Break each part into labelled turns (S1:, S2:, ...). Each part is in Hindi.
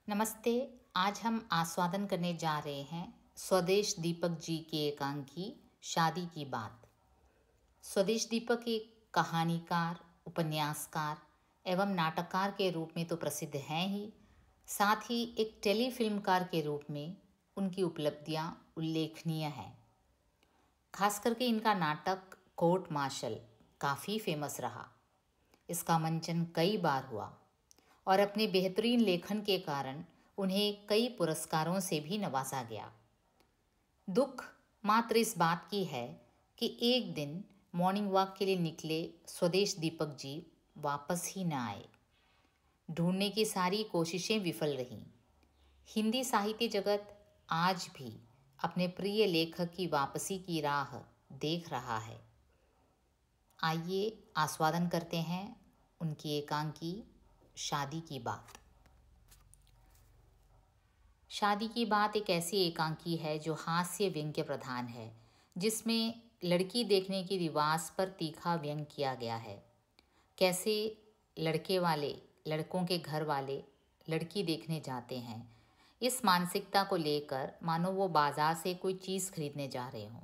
S1: नमस्ते। आज हम आस्वादन करने जा रहे हैं स्वदेश दीपक जी के एकांकी शादी की बात। स्वदेश दीपक एक कहानीकार, उपन्यासकार एवं नाटककार के रूप में तो प्रसिद्ध हैं ही, साथ ही एक टेलीफिल्मकार के रूप में उनकी उपलब्धियां उल्लेखनीय हैं। खास करके इनका नाटक कोर्ट मार्शल काफ़ी फेमस रहा। इसका मंचन कई बार हुआ और अपने बेहतरीन लेखन के कारण उन्हें कई पुरस्कारों से भी नवाजा गया। दुख मात्र इस बात की है कि एक दिन मॉर्निंग वॉक के लिए निकले स्वदेश दीपक जी वापस ही न आए। ढूंढने की सारी कोशिशें विफल रहीं। हिंदी साहित्य जगत आज भी अपने प्रिय लेखक की वापसी की राह देख रहा है। आइए आस्वादन करते हैं उनकी एकांकी शादी की बात। शादी की बात एक ऐसी एकांकी है जो हास्य व्यंग्य प्रधान है, जिसमें लड़की देखने की रिवाज पर तीखा व्यंग किया गया है। कैसे लड़के वाले, लड़कों के घर वाले लड़की देखने जाते हैं, इस मानसिकता को लेकर मानो वो बाजार से कोई चीज़ खरीदने जा रहे हों।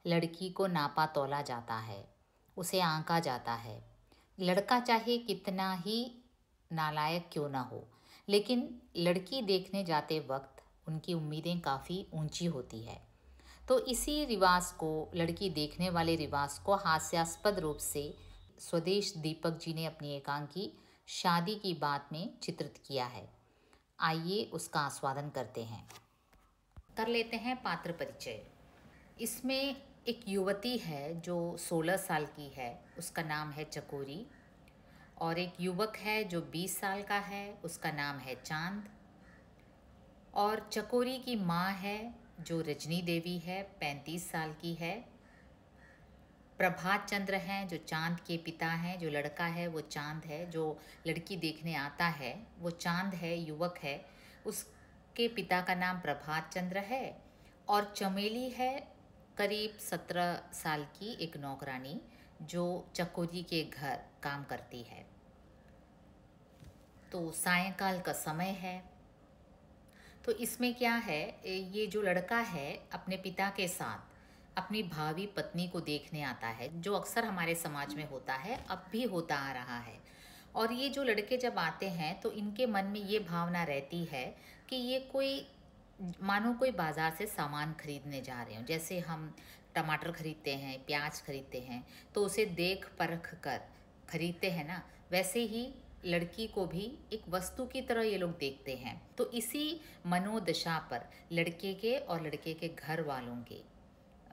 S1: लड़की को नापा तोला जाता है, उसे आंका जाता है। लड़का चाहे कितना ही नालायक क्यों ना हो, लेकिन लड़की देखने जाते वक्त उनकी उम्मीदें काफ़ी ऊंची होती है। तो इसी रिवाज को, लड़की देखने वाले रिवाज को हास्यास्पद रूप से स्वदेश दीपक जी ने अपनी एकांकी शादी की बात में चित्रित किया है। आइए उसका आस्वादन करते हैं। कर लेते हैं पात्र परिचय। इसमें एक युवती है जो 16 साल की है, उसका नाम है चकोरी। और एक युवक है जो 20 साल का है, उसका नाम है चांद। और चकोरी की माँ है जो रजनी देवी है, 35 साल की है। प्रभात चंद्र हैं जो चांद के पिता हैं। जो लड़का है वो चांद है, जो लड़की देखने आता है वो चांद है, युवक है। उसके पिता का नाम प्रभात चंद्र है। और चमेली है करीब 17 साल की एक नौकरानी, जो चकोरी के घर काम करती है। तो सायंकाल का समय है। तो इसमें क्या है, ये जो लड़का है अपने पिता के साथ अपनी भावी पत्नी को देखने आता है, जो अक्सर हमारे समाज में होता है, अब भी होता आ रहा है। और ये जो लड़के जब आते हैं तो इनके मन में ये भावना रहती है कि ये कोई, मानो कोई बाज़ार से सामान खरीदने जा रहे हो। जैसे हम टमाटर खरीदते हैं, प्याज खरीदते हैं, तो उसे देख परख कर खरीदते हैं ना, वैसे ही लड़की को भी एक वस्तु की तरह ये लोग देखते हैं। तो इसी मनोदशा पर लड़के के और लड़के के घर वालों के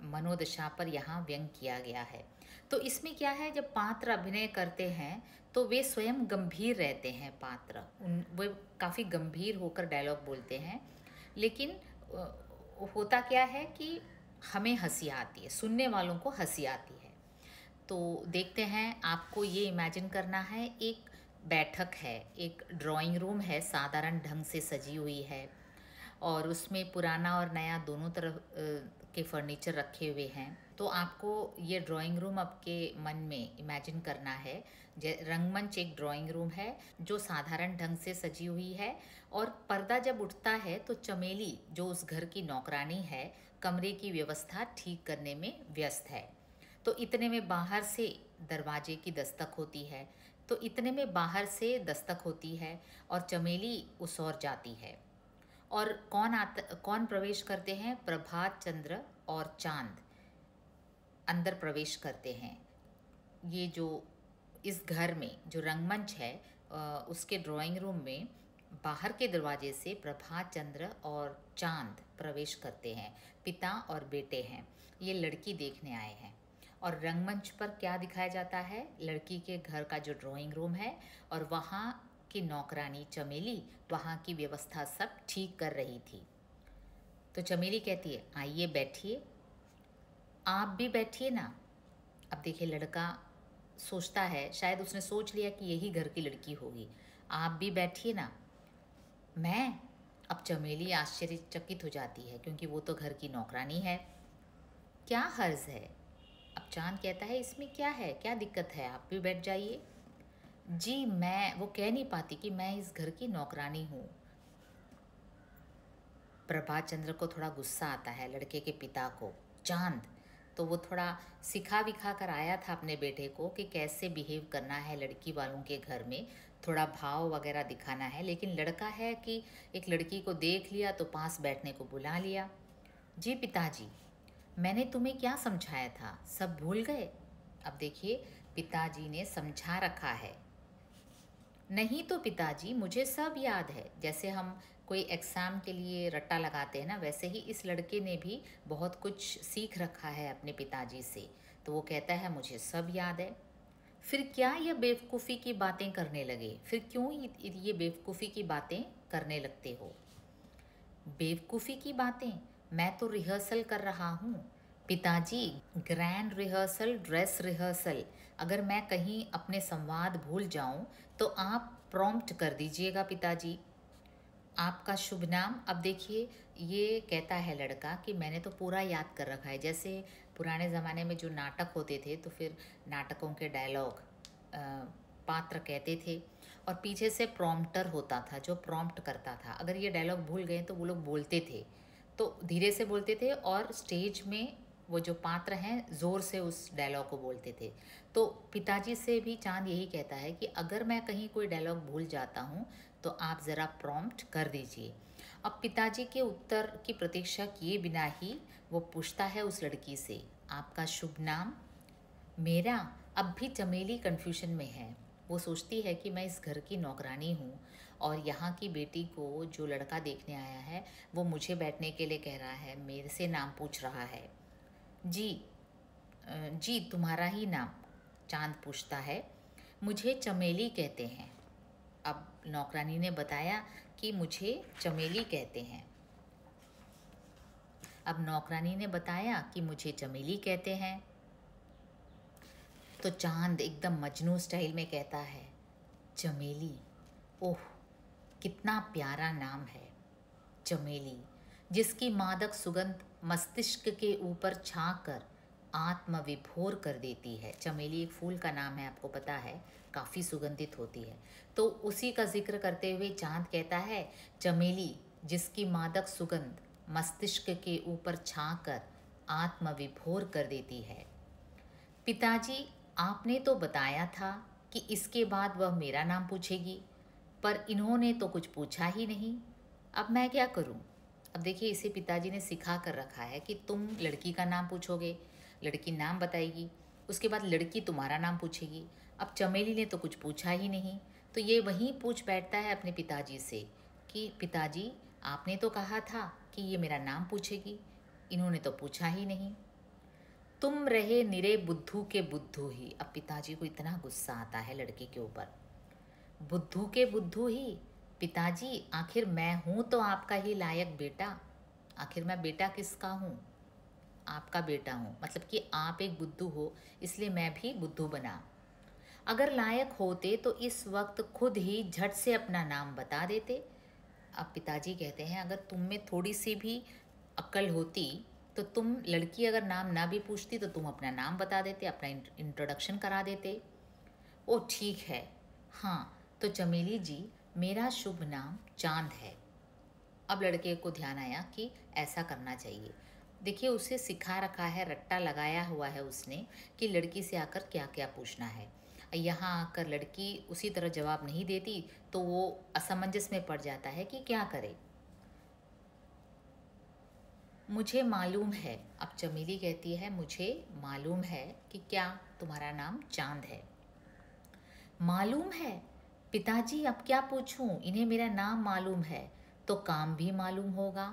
S1: मनोदशा पर यहाँ व्यंग किया गया है। तो इसमें क्या है, जब पात्र अभिनय करते हैं तो वे स्वयं गंभीर रहते हैं। पात्र वे काफ़ी गंभीर होकर डायलॉग बोलते हैं, लेकिन होता क्या है कि हमें हंसी आती है, सुनने वालों को हंसी आती है। तो देखते हैं, आपको ये इमेजिन करना है, एक बैठक है, एक ड्राइंग रूम है, साधारण ढंग से सजी हुई है और उसमें पुराना और नया दोनों तरह के फर्नीचर रखे हुए हैं। तो आपको ये ड्राइंग रूम आपके मन में इमेजिन करना है। रंगमंच एक ड्राइंग रूम है जो साधारण ढंग से सजी हुई है, और पर्दा जब उठता है तो चमेली, जो उस घर की नौकरानी है, कमरे की व्यवस्था ठीक करने में व्यस्त है। तो इतने में बाहर से दरवाजे की दस्तक होती है। तो इतने में बाहर से दस्तक होती है और चमेली उस ओर जाती है। और कौन प्रवेश करते हैं? प्रभात चंद्र और चांद अंदर प्रवेश करते हैं। ये जो इस घर में जो रंगमंच है, उसके ड्राइंग रूम में बाहर के दरवाजे से प्रभात चंद्र और चांद प्रवेश करते हैं। पिता और बेटे हैं, ये लड़की देखने आए हैं। और रंगमंच पर क्या दिखाया जाता है? लड़की के घर का जो ड्राइंग रूम है और वहाँ की नौकरानी चमेली वहाँ की व्यवस्था सब ठीक कर रही थी। तो चमेली कहती है, आइए बैठिए, आप भी बैठिए ना। अब देखिए, लड़का सोचता है, शायद उसने सोच लिया कि यही घर की लड़की होगी। आप भी बैठिए ना। मैं? अब चमेली आश्चर्यचकित हो जाती है, क्योंकि वो तो घर की नौकरानी है। क्या हर्ज है, अब चांद कहता है इसमें क्या है, क्या दिक्कत है, आप भी बैठ जाइए। जी मैं, वो कह नहीं पाती कि मैं इस घर की नौकरानी हूँ। प्रभात चंद्र को थोड़ा गुस्सा आता है लड़के के पिता को। चांद तो वो थोड़ा सिखा विखा कर आया था अपने बेटे को कि कैसे बिहेव करना है लड़की वालों के घर में, थोड़ा भाव वगैरह दिखाना है, लेकिन लड़का है कि एक लड़की को देख लिया तो पास बैठने को बुला लिया। जी पिताजी, मैंने तुम्हें क्या समझाया था, सब भूल गए? अब देखिए पिताजी ने समझा रखा है। नहीं तो पिताजी, मुझे सब याद है। जैसे हम कोई एग्ज़ाम के लिए रट्टा लगाते हैं ना, वैसे ही इस लड़के ने भी बहुत कुछ सीख रखा है अपने पिताजी से। तो वो कहता है मुझे सब याद है। फिर क्या ये बेवकूफ़ी की बातें करने लगे, फिर क्यों ये बेवकूफ़ी की बातें करने लगते हो? बेवकूफ़ी की बातें? मैं तो रिहर्सल कर रहा हूँ पिताजी, ग्रैंड रिहर्सल, ड्रेस रिहर्सल। अगर मैं कहीं अपने संवाद भूल जाऊँ तो आप प्रॉम्प्ट कर दीजिएगा पिताजी। आपका शुभ नाम? अब देखिए ये कहता है लड़का कि मैंने तो पूरा याद कर रखा है। जैसे पुराने ज़माने में जो नाटक होते थे तो फिर नाटकों के डायलॉग पात्र कहते थे और पीछे से प्रॉम्प्टर होता था जो प्रॉम्प्ट करता था। अगर ये डायलॉग भूल गए तो वो लोग बोलते थे, तो धीरे से बोलते थे और स्टेज में वो जो पात्र हैं ज़ोर से उस डायलॉग को बोलते थे। तो पिताजी से भी चांद यही कहता है कि अगर मैं कहीं कोई डायलॉग भूल जाता हूँ तो आप ज़रा प्रॉम्प्ट कर दीजिए। अब पिताजी के उत्तर की प्रतीक्षा किए बिना ही वो पूछता है उस लड़की से, आपका शुभ नाम? मेरा? अब भी चमेली कन्फ्यूजन में है। वो सोचती है कि मैं इस घर की नौकरानी हूँ और यहाँ की बेटी को जो लड़का देखने आया है वो मुझे बैठने के लिए कह रहा है, मेरे से नाम पूछ रहा है। जी जी तुम्हारा ही नाम? चांद पूछता है। मुझे चमेली कहते हैं। अब नौकरानी ने बताया कि मुझे चमेली कहते हैं। अब नौकरानी ने बताया कि मुझे चमेली कहते हैं। तो चांद एकदम मजनू स्टाइल में कहता है, चमेली, ओह कितना प्यारा नाम है चमेली, जिसकी मादक सुगंध मस्तिष्क के ऊपर छाकर आत्म विभोर कर देती है। चमेली एक फूल का नाम है, आपको पता है, काफ़ी सुगंधित होती है। तो उसी का जिक्र करते हुए चांद कहता है, चमेली जिसकी मादक सुगंध मस्तिष्क के ऊपर छाकर आत्म विभोर कर देती है। पिताजी, आपने तो बताया था कि इसके बाद वह मेरा नाम पूछेगी, पर इन्होंने तो कुछ पूछा ही नहीं। अब मैं क्या करूं? अब देखिए इसे पिताजी ने सिखा कर रखा है कि तुम लड़की का नाम पूछोगे, लड़की नाम बताएगी, उसके बाद लड़की तुम्हारा नाम पूछेगी। अब चमेली ने तो कुछ पूछा ही नहीं, तो ये वहीं पूछ बैठता है अपने पिताजी से कि पिताजी, आपने तो कहा था कि ये मेरा नाम पूछेगी, इन्होंने तो पूछा ही नहीं। तुम रहे निरे बुद्धू के बुद्धू ही। अब पिताजी को इतना गुस्सा आता है लड़के के ऊपर। बुद्धू के बुद्धू ही? पिताजी, आखिर मैं हूँ तो आपका ही लायक बेटा। आखिर मैं बेटा किसका हूँ? आपका बेटा हूँ, मतलब कि आप एक बुद्धू हो इसलिए मैं भी बुद्धू बना। अगर लायक होते तो इस वक्त खुद ही झट से अपना नाम बता देते। अब पिताजी कहते हैं अगर तुम में थोड़ी सी भी अक्ल होती तो तुम, लड़की अगर नाम ना भी पूछती तो तुम अपना नाम बता देते, अपना इंट्रोडक्शन करा देते। ओ ठीक है, हाँ तो चमेली जी, मेरा शुभ नाम चांद है। अब लड़के को ध्यान आया कि ऐसा करना चाहिए। देखिए उसे सिखा रखा है, रट्टा लगाया हुआ है उसने कि लड़की से आकर क्या क्या पूछना है। यहाँ आकर लड़की उसी तरह जवाब नहीं देती तो वो असमंजस में पड़ जाता है कि क्या करे। मुझे मालूम है, अब चमेली कहती है मुझे मालूम है कि क्या तुम्हारा नाम चांद है। मालूम है? पिताजी अब क्या पूछूं, इन्हें मेरा नाम मालूम है तो काम भी मालूम होगा।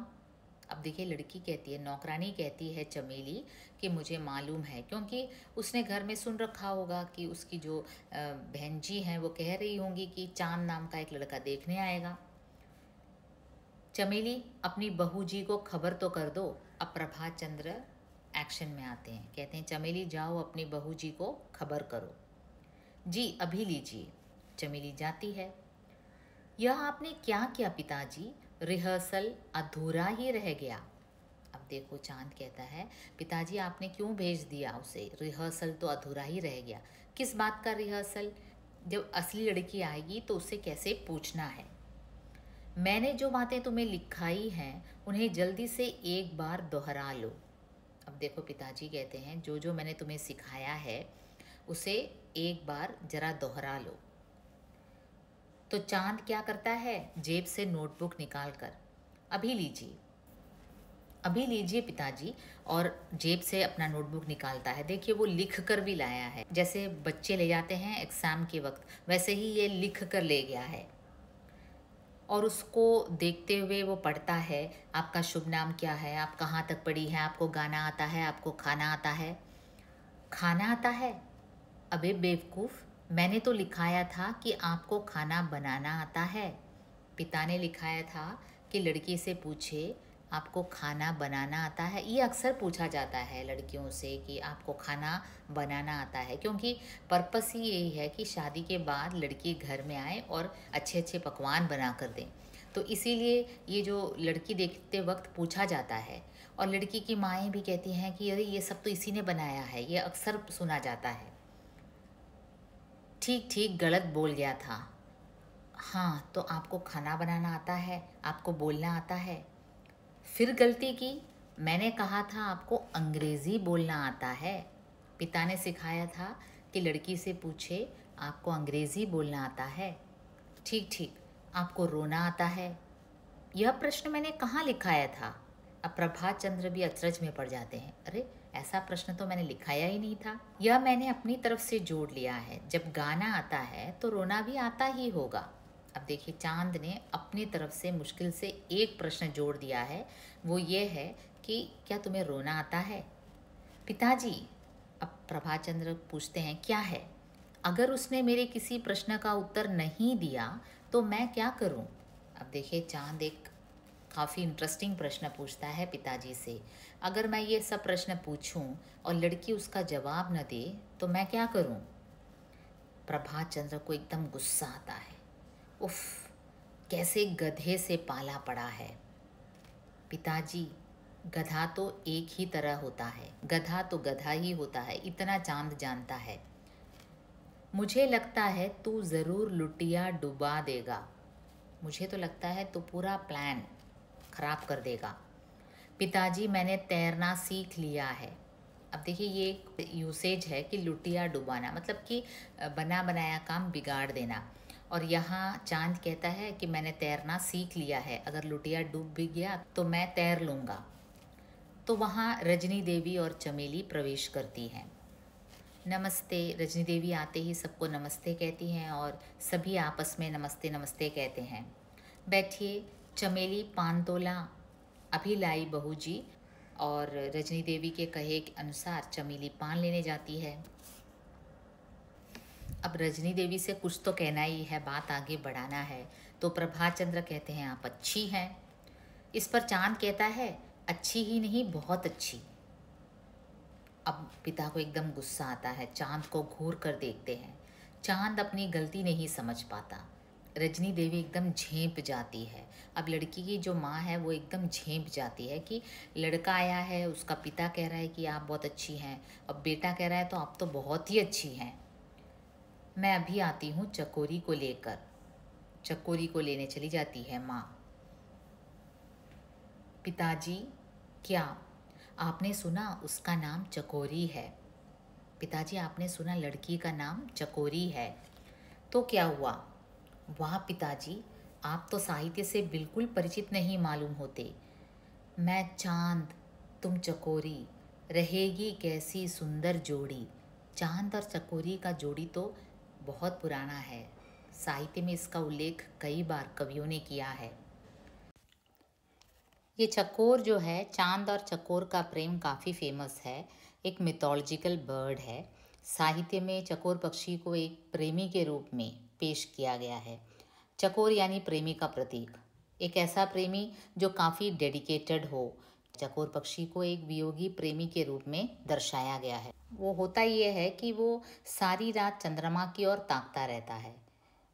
S1: अब देखिए लड़की कहती है, नौकरानी कहती है चमेली कि मुझे मालूम है, क्योंकि उसने घर में सुन रखा होगा कि उसकी जो बहन जी हैं वो कह रही होंगी कि चांद नाम का एक लड़का देखने आएगा। चमेली, अपनी बहू जी को खबर तो कर दो। अब प्रभात चंद्र एक्शन में आते हैं, कहते हैं चमेली जाओ अपनी बहू जी को खबर करो। जी अभी लीजिए। चमेली जाती है। यह आपने क्या किया पिताजी, रिहर्सल अधूरा ही रह गया। अब देखो चांद कहता है, पिताजी आपने क्यों भेज दिया उसे, रिहर्सल तो अधूरा ही रह गया। किस बात का रिहर्सल? जब असली लड़की आएगी तो उससे कैसे पूछना है। मैंने जो बातें तुम्हें लिखाई हैं उन्हें जल्दी से एक बार दोहरा लो। अब देखो पिताजी कहते हैं, जो जो मैंने तुम्हें सिखाया है उसे एक बार जरा दोहरा लो। तो चांद क्या करता है, जेब से नोटबुक निकाल कर, अभी लीजिए, अभी लीजिए पिताजी, और जेब से अपना नोटबुक निकालता है। देखिए वो लिख कर भी लाया है, जैसे बच्चे ले जाते हैं एग्ज़ाम के वक्त, वैसे ही ये लिख कर ले गया है। और उसको देखते हुए वो पढ़ता है, आपका शुभ नाम क्या है, आप कहाँ तक पढ़ी हैं, आपको गाना आता है, आपको खाना आता है। खाना आता है? अबे बेवकूफ़, मैंने तो लिखाया था कि आपको खाना बनाना आता है। पिता ने लिखाया था कि लड़की से पूछे आपको खाना बनाना आता है। ये अक्सर पूछा जाता है लड़कियों से कि आपको खाना बनाना आता है, क्योंकि पर्पस ही यही है कि शादी के बाद लड़की घर में आए और अच्छे अच्छे पकवान बना कर दें। तो इसीलिए ये जो लड़की देखते वक्त पूछा जाता है, और लड़की की माएँ भी कहती हैं कि अरे ये सब तो इसी ने बनाया है, ये अक्सर सुना जाता है। ठीक ठीक, गलत बोल गया था। हाँ, तो आपको खाना बनाना आता है, आपको बोलना आता है। फिर गलती की, मैंने कहा था आपको अंग्रेज़ी बोलना आता है। पिता ने सिखाया था कि लड़की से पूछे आपको अंग्रेज़ी बोलना आता है। ठीक ठीक, आपको रोना आता है। यह प्रश्न मैंने कहाँ लिखाया था? अब प्रभात चंद्र भी अचरज में पड़ जाते हैं, अरे ऐसा प्रश्न तो मैंने लिखाया ही नहीं था। यह मैंने अपनी तरफ से जोड़ लिया है, जब गाना आता है तो रोना भी आता ही होगा। अब देखिए चांद ने अपनी तरफ से मुश्किल से एक प्रश्न जोड़ दिया है, वो ये है कि क्या तुम्हें रोना आता है? पिताजी, अब प्रभात चंद्र पूछते हैं, क्या है? अगर उसने मेरे किसी प्रश्न का उत्तर नहीं दिया तो मैं क्या करूं? अब देखिए चांद एक काफ़ी इंटरेस्टिंग प्रश्न पूछता है पिताजी से। अगर मैं ये सब प्रश्न पूछूं और लड़की उसका जवाब न दे तो मैं क्या करूं? प्रभात चंद्र को एकदम गुस्सा आता है। उफ, कैसे गधे से पाला पड़ा है। पिताजी, गधा तो एक ही तरह होता है, गधा तो गधा ही होता है, इतना चांद जानता है। मुझे लगता है तू ज़रूर लुटिया डुबा देगा। मुझे तो लगता है तू पूरा प्लान खराब कर देगा। पिताजी, मैंने तैरना सीख लिया है। अब देखिए ये एक यूसेज है कि लुटिया डुबाना, मतलब कि बना बनाया काम बिगाड़ देना। और यहाँ चांद कहता है कि मैंने तैरना सीख लिया है, अगर लुटिया डूब भी गया तो मैं तैर लूँगा। तो वहाँ रजनी देवी और चमेली प्रवेश करती हैं। नमस्ते। रजनी देवी आते ही सबको नमस्ते कहती हैं और सभी आपस में नमस्ते नमस्ते कहते हैं। बैठिए। चमेली, पान तोला अभी लाई बहू जी। और रजनी देवी के कहे के अनुसार चमेली पान लेने जाती है। अब रजनी देवी से कुछ तो कहना ही है, बात आगे बढ़ाना है। तो प्रभात चंद्र कहते हैं आप अच्छी हैं। इस पर चांद कहता है अच्छी ही नहीं, बहुत अच्छी। अब पिता को एकदम गुस्सा आता है, चांद को घूर कर देखते हैं। चांद अपनी गलती नहीं समझ पाता। रजनी देवी एकदम झेंप जाती है। अब लड़की की जो माँ है वो एकदम झेंप जाती है कि लड़का आया है, उसका पिता कह रहा है कि आप बहुत अच्छी हैं, अब बेटा कह रहा है तो आप तो बहुत ही अच्छी हैं। मैं अभी आती हूँ चकोरी को लेकर। चकोरी को लेने चली जाती है माँ। पिताजी, क्या आपने सुना उसका नाम चकोरी है? पिताजी, आपने सुना लड़की का नाम चकोरी है, तो क्या हुआ? वाह पिताजी, आप तो साहित्य से बिल्कुल परिचित नहीं मालूम होते। मैं चांद, तुम चकोरी, रहेगी कैसी सुंदर जोड़ी। चांद और चकोरी का जोड़ी तो बहुत पुराना है, साहित्य में इसका उल्लेख कई बार कवियों ने किया है। ये चकोर जो है, चांद और चकोर का प्रेम काफ़ी फेमस है, एक मिथोलॉजिकल बर्ड है। साहित्य में चकोर पक्षी को एक प्रेमी के रूप में पेश किया गया है। चकोर यानी प्रेमी का प्रतीक, एक ऐसा प्रेमी जो काफ़ी डेडिकेटेड हो। चकोर पक्षी को एक वियोगी प्रेमी के रूप में दर्शाया गया है। वो होता ये है कि वो सारी रात चंद्रमा की ओर ताकता रहता है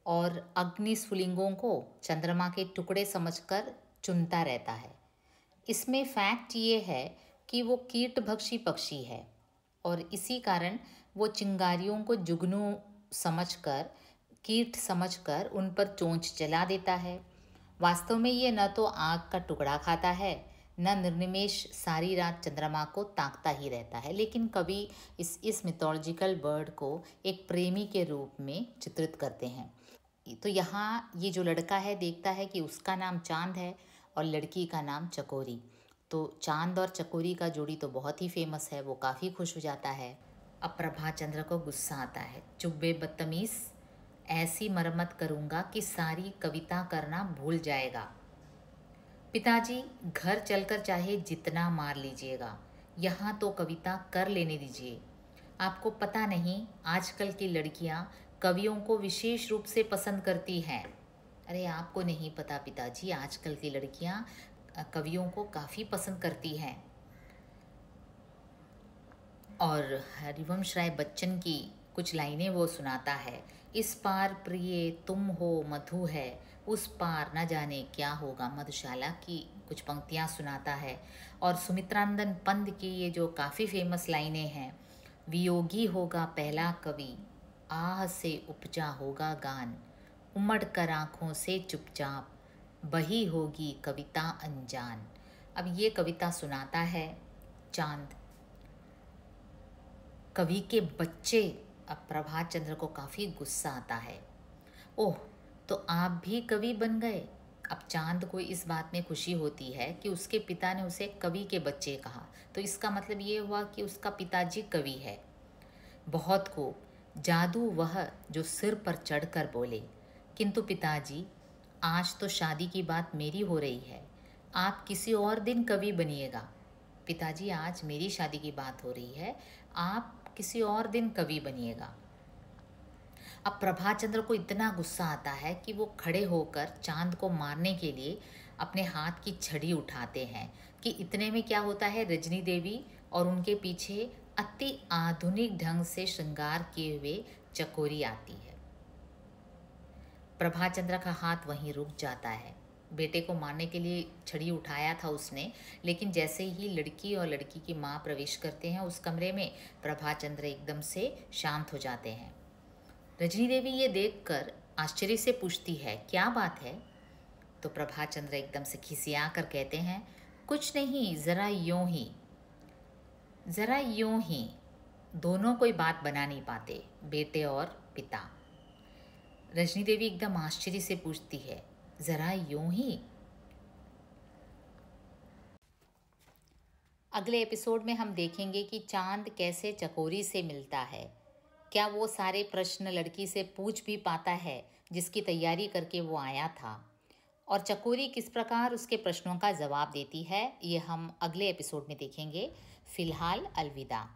S1: और अग्नि स्फुलिंगों को चंद्रमा के टुकड़े समझकर चुनता रहता है। इसमें फैक्ट ये है कि वो कीटभक्षी पक्षी है और इसी कारण वो चिंगारियों को जुगनू समझकर, कीट समझकर उन पर चोंच चला देता है। वास्तव में ये न तो आग का टुकड़ा खाता है, न निर्निमेष सारी रात चंद्रमा को ताकता ही रहता है, लेकिन कवि इस मिथोलॉजिकल बर्ड को एक प्रेमी के रूप में चित्रित करते हैं। तो यहाँ ये जो लड़का है देखता है कि उसका नाम चांद है और लड़की का नाम चकोरी। तो चांद और चकोरी का जोड़ी तो बहुत ही फेमस है, वो काफ़ी खुश हो जाता है। अब प्रभा चंद्र को गुस्सा आता है, चुप बे बदतमीज, ऐसी मरम्मत करूँगा कि सारी कविता करना भूल जाएगा। पिताजी, घर चलकर चाहे जितना मार लीजिएगा, यहाँ तो कविता कर लेने दीजिए। आपको पता नहीं आजकल की लड़कियाँ कवियों को विशेष रूप से पसंद करती हैं। अरे आपको नहीं पता पिताजी, आजकल की लड़कियाँ कवियों को काफ़ी पसंद करती हैं। और हरिवंश राय बच्चन की कुछ लाइनें वो सुनाता है। इस पार प्रिय तुम हो मधु है, उस पार न जाने क्या होगा, मधुशाला की कुछ पंक्तियाँ सुनाता है। और सुमित्रानंदन पंत की ये जो काफ़ी फेमस लाइनें हैं, वियोगी होगा पहला कवि, आह से उपजा होगा गान, उमड़ कर आँखों से चुपचाप, बही होगी कविता अनजान। अब ये कविता सुनाता है चांद। कवि के बच्चे, अब प्रभात चंद्र को काफ़ी गुस्सा आता है। ओह, तो आप भी कवि बन गए। अब चांद को इस बात में खुशी होती है कि उसके पिता ने उसे कवि के बच्चे कहा, तो इसका मतलब ये हुआ कि उसका पिताजी कवि है। बहुत खूब, जादू वह जो सिर पर चढ़कर बोले, किंतु पिताजी आज तो शादी की बात मेरी हो रही है, आप किसी और दिन कवि बनिएगा। पिताजी, आज मेरी शादी की बात हो रही है, आप किसी और दिन कवि बनिएगा। अब प्रभात चंद्र को इतना गुस्सा आता है कि वो खड़े होकर चांद को मारने के लिए अपने हाथ की छड़ी उठाते हैं कि इतने में क्या होता है, रजनी देवी और उनके पीछे अति आधुनिक ढंग से श्रृंगार किए हुए चकोरी आती है। प्रभात चंद्र का हाथ वहीं रुक जाता है। बेटे को मारने के लिए छड़ी उठाया था उसने, लेकिन जैसे ही लड़की और लड़की की माँ प्रवेश करते हैं उस कमरे में, प्रभात चंद्र एकदम से शांत हो जाते हैं। रजनी देवी ये देखकर आश्चर्य से पूछती है, क्या बात है? तो प्रभात चंद्र एकदम से खिसिया कर कहते हैं, कुछ नहीं, ज़रा यूं ही, ज़रा यूं ही। दोनों कोई बात बना नहीं पाते, बेटे और पिता। रजनी देवी एकदम आश्चर्य से पूछती है, ज़रा यूं ही? अगले एपिसोड में हम देखेंगे कि चांद कैसे चकोरी से मिलता है। क्या वो सारे प्रश्न लड़की से पूछ भी पाता है जिसकी तैयारी करके वो आया था, और चकोरी किस प्रकार उसके प्रश्नों का जवाब देती है, ये हम अगले एपिसोड में देखेंगे। फिलहाल अलविदा।